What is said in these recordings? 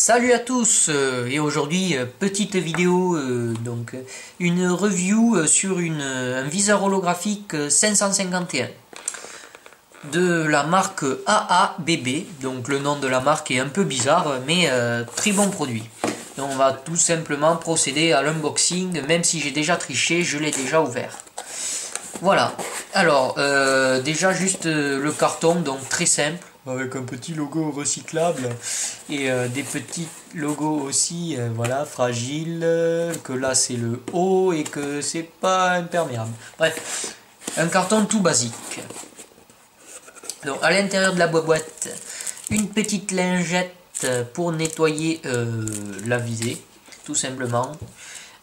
Salut à tous et aujourd'hui petite vidéo une review sur un viseur holographique 551 de la marque AABB. Donc le nom de la marque est un peu bizarre mais très bon produit. Donc on va tout simplement procéder à l'unboxing, même si j'ai déjà triché, je l'ai déjà ouvert. Voilà, alors déjà juste le carton, donc très simple, avec un petit logo recyclable et des petits logos aussi, voilà, fragiles, que là c'est le haut et que c'est pas imperméable. Bref, un carton tout basique. Donc à l'intérieur de la boîte, une petite lingette pour nettoyer la visée, tout simplement.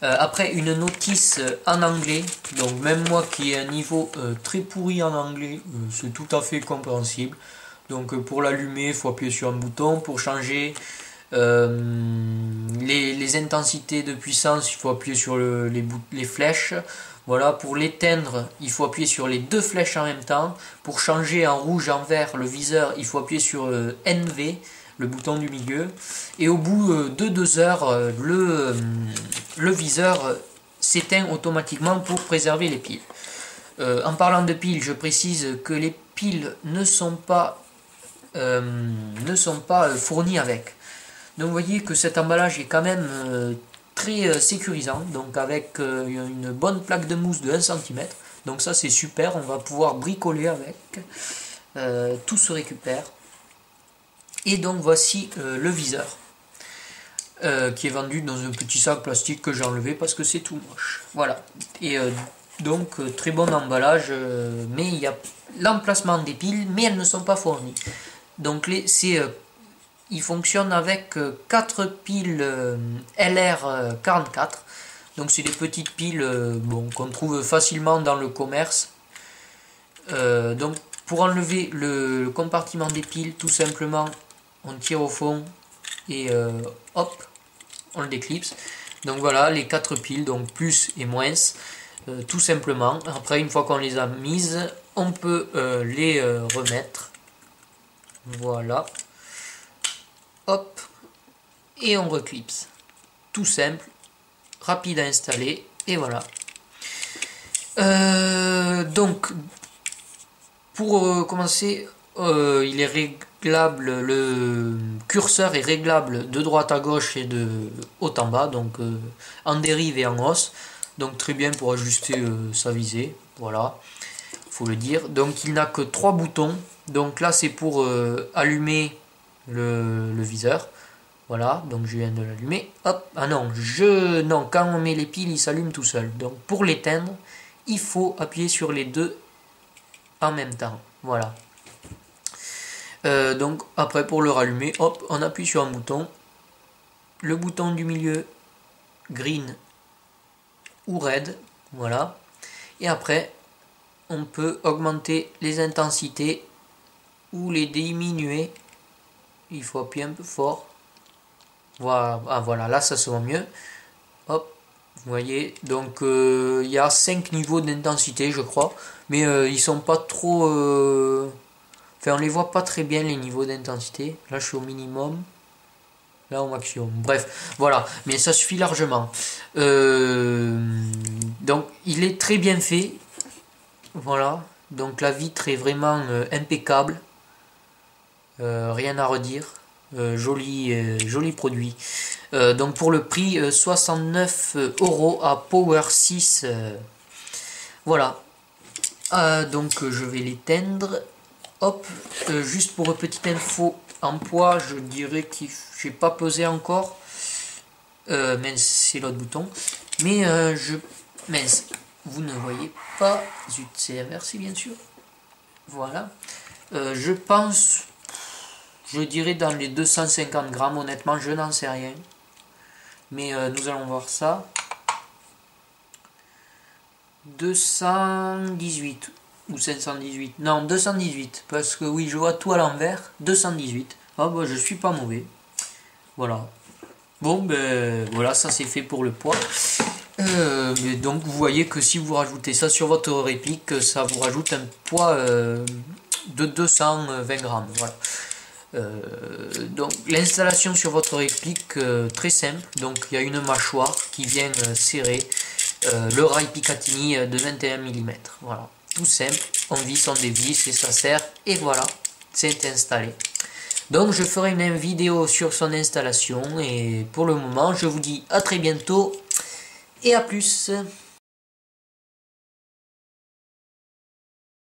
Après une notice en anglais, donc même moi qui ai un niveau très pourri en anglais, c'est tout à fait compréhensible. Donc pour l'allumer, il faut appuyer sur un bouton. Pour changer les intensités de puissance, il faut appuyer sur les flèches. Voilà, pour l'éteindre, il faut appuyer sur les deux flèches en même temps. Pour changer en rouge en vert le viseur, il faut appuyer sur NV, le bouton du milieu. Et au bout de 2 heures, le viseur s'éteint automatiquement pour préserver les piles. En parlant de piles, je précise que les piles ne sont pas fournies avec. Donc vous voyez que cet emballage est quand même très sécurisant, donc avec une bonne plaque de mousse de 1 cm. Donc ça c'est super, on va pouvoir bricoler avec. Tout se récupère. Et donc voici le viseur qui est vendu dans un petit sac plastique que j'ai enlevé parce que c'est tout moche. Voilà. Et donc très bon emballage, mais il y a l'emplacement des piles, mais elles ne sont pas fournies. Donc il fonctionne avec 4 piles LR44. Donc c'est des petites piles qu'on trouve facilement dans le commerce. Donc pour enlever le compartiment des piles, tout simplement on tire au fond et hop, on le déclipse. Donc voilà les 4 piles, donc plus et moins, tout simplement. Après, une fois qu'on les a mises, on peut les remettre. Voilà, hop, et on reclipse. Tout simple, rapide à installer, et voilà. Donc, pour commencer, il est réglable, le curseur est réglable de droite à gauche et de haut en bas, donc en dérive et en hausse, donc très bien pour ajuster sa visée, voilà, faut le dire. Donc il n'a que 3 boutons, donc là c'est pour allumer le viseur, voilà, donc je viens de l'allumer, hop, ah non, quand on met les piles il s'allume tout seul, donc pour l'éteindre, il faut appuyer sur les deux en même temps, voilà. Donc après pour le rallumer, hop, on appuie sur un bouton, le bouton du milieu green ou red, voilà, et après on peut augmenter les intensités ou les diminuer, il faut appuyer un peu fort, voilà, ah, voilà, là ça se voit mieux, hop, vous voyez, donc il y a 5 niveaux d'intensité je crois, mais ils sont pas trop... Enfin, on les voit pas très bien les niveaux d'intensité. Là, je suis au minimum. Là, au maximum. Bref, voilà. Mais ça suffit largement. Donc, il est très bien fait. Voilà. Donc, la vitre est vraiment impeccable. Rien à redire. Joli produit. Donc, pour le prix, 69 € à Power 6. Voilà. Donc, je vais l'éteindre. Hop, juste pour une petite info en poids, je dirais que je n'ai pas pesé encore. Mince, c'est l'autre bouton. Mais mince, vous ne voyez pas. Zut, c'est inversé bien sûr. Voilà. Je pense, je dirais dans les 250 grammes. Honnêtement, je n'en sais rien. Mais nous allons voir ça. 218 ou 518, non 218, parce que oui je vois tout à l'envers, 218, ah bah je suis pas mauvais, voilà, bon ben voilà, ça c'est fait pour le poids, mais donc vous voyez que si vous rajoutez ça sur votre réplique, ça vous rajoute un poids de 220 grammes, voilà. Donc l'installation sur votre réplique très simple, donc il y a une mâchoire qui vient serrer le rail Picatinny de 21 mm. Voilà, tout simple, on visse, on dévisse et ça sert, et voilà, c'est installé. Donc je ferai une vidéo sur son installation et pour le moment je vous dis à très bientôt et à plus.